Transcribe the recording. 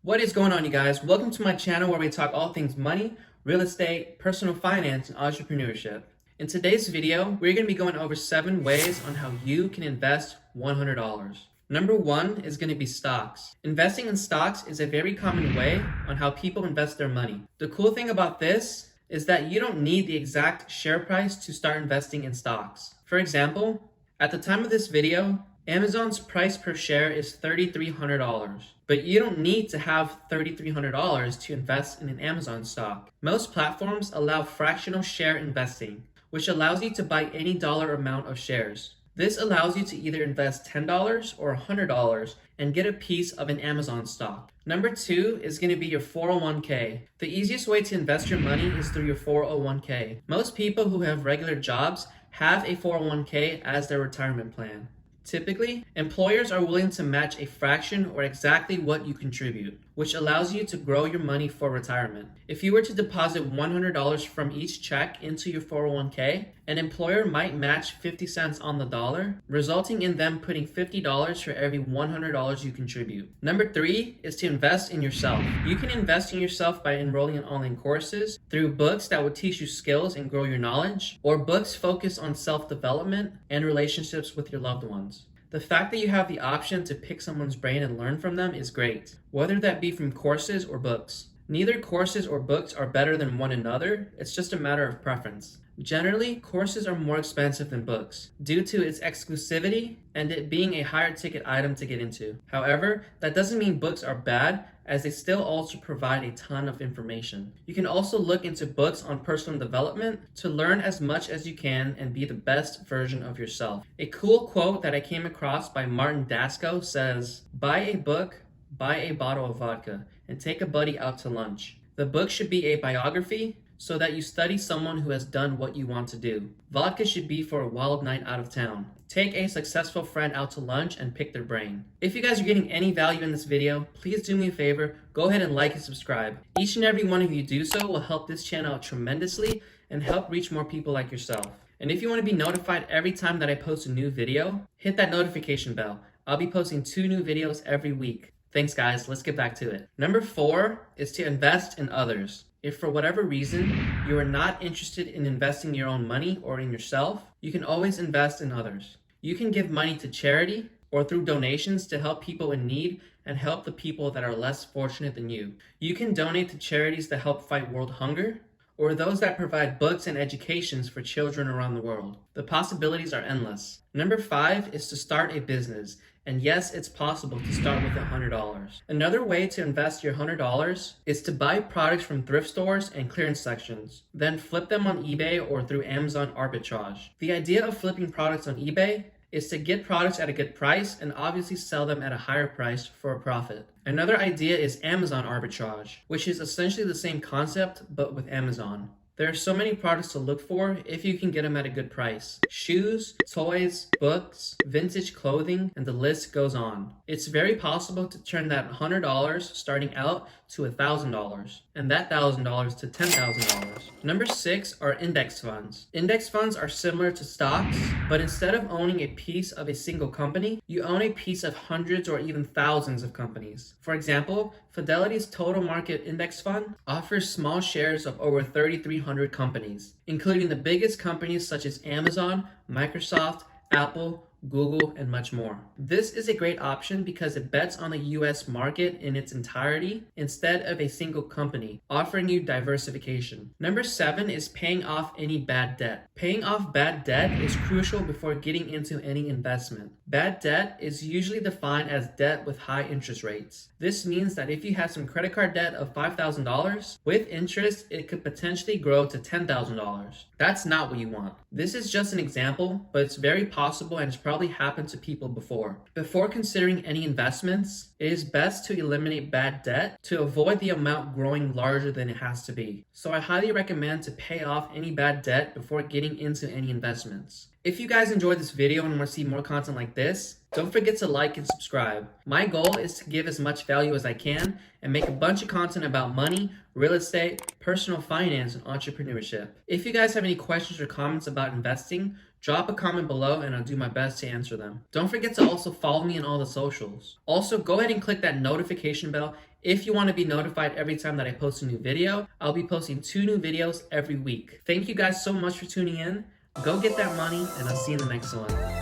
What is going on, you guys? Welcome to my channel where we talk all things money, real estate, personal finance, and entrepreneurship. In today's video, we're going to be going over 7 ways on how you can invest $100. Number 1 is going to be stocks. Investing in stocks is a very common way on how people invest their money. The cool thing about this is that you don't need the exact share price to start investing in stocks. For example, at the time of this video, Amazon's price per share is $3,300, but you don't need to have $3,300 to invest in an Amazon stock. Most platforms allow fractional share investing, which allows you to buy any dollar amount of shares. This allows you to either invest $10 or $100 and get a piece of an Amazon stock. Number 2 is going to be your 401k. The easiest way to invest your money is through your 401k. Most people who have regular jobs have a 401k as their retirement plan. Typically, employers are willing to match a fraction or exactly what you contribute, which allows you to grow your money for retirement. If you were to deposit $100 from each check into your 401k, an employer might match 50 cents on the dollar, resulting in them putting $50 for every $100 you contribute. Number 3 is to invest in yourself. You can invest in yourself by enrolling in online courses, through books that will teach you skills and grow your knowledge, or books focused on self-development and relationships with your loved ones. The fact that you have the option to pick someone's brain and learn from them is great, whether that be from courses or books. Neither courses or books are better than one another, it's just a matter of preference. Generally, courses are more expensive than books, due to its exclusivity and it being a higher ticket item to get into. However, that doesn't mean books are bad, as they still also provide a ton of information. You can also look into books on personal development to learn as much as you can and be the best version of yourself. A cool quote that I came across by Martin Dasco says, "Buy a book, buy a bottle of vodka, and take a buddy out to lunch. The book should be a biography so that you study someone who has done what you want to do. Vodka should be for a wild night out of town. Take a successful friend out to lunch and pick their brain." If you guys are getting any value in this video, please do me a favor, go ahead and like and subscribe. Each and every one of you do so will help this channel out tremendously and help reach more people like yourself. And if you want to be notified every time that I post a new video, hit that notification bell. I'll be posting 2 new videos every week. Thanks guys, let's get back to it. Number 4 is to invest in others. If for whatever reason you are not interested in investing your own money or in yourself, you can always invest in others. You can give money to charity or through donations to help people in need and help the people that are less fortunate than you. You can donate to charities that help fight world hunger or those that provide books and educations for children around the world. The possibilities are endless. Number 5 is to start a business. And yes, it's possible to start with $100. Another way to invest your $100 is to buy products from thrift stores and clearance sections, then flip them on eBay or through Amazon arbitrage. The idea of flipping products on eBay is to get products at a good price and obviously sell them at a higher price for a profit. Another idea is Amazon arbitrage, which is essentially the same concept but with Amazon. There are so many products to look for if you can get them at a good price. Shoes, toys, books, vintage clothing, and the list goes on. It's very possible to turn that $100 starting out to $1,000, and that $1,000 to $10,000. Number 6 are index funds. Index funds are similar to stocks, but instead of owning a piece of a single company, you own a piece of hundreds or even thousands of companies. For example, Fidelity's Total Market Index Fund offers small shares of over 3,300 companies, including the biggest companies such as Amazon, Microsoft, Apple, Google, and much more. This is a great option because it bets on the US market in its entirety instead of a single company, offering you diversification. Number 7 is paying off any bad debt. Paying off bad debt is crucial before getting into any investment. Bad debt is usually defined as debt with high interest rates. This means that if you have some credit card debt of $5,000, with interest, it could potentially grow to $10,000. That's not what you want. This is just an example, but it's very possible and it's probably happened to people before. Before considering any investments, it is best to eliminate bad debt to avoid the amount growing larger than it has to be. So I highly recommend to pay off any bad debt before getting into any investments. If you guys enjoyed this video and want to see more content like this, don't forget to like and subscribe. My goal is to give as much value as I can and make a bunch of content about money, real estate, personal finance, and entrepreneurship. If you guys have any questions or comments about investing, drop a comment below and I'll do my best to answer them. Don't forget to also follow me on all the socials. Also, go ahead and click that notification bell If you want to be notified every time that I post a new video, I'll be posting 2 new videos every week. Thank you guys so much for tuning in. Go get that money, and I'll see you in the next one.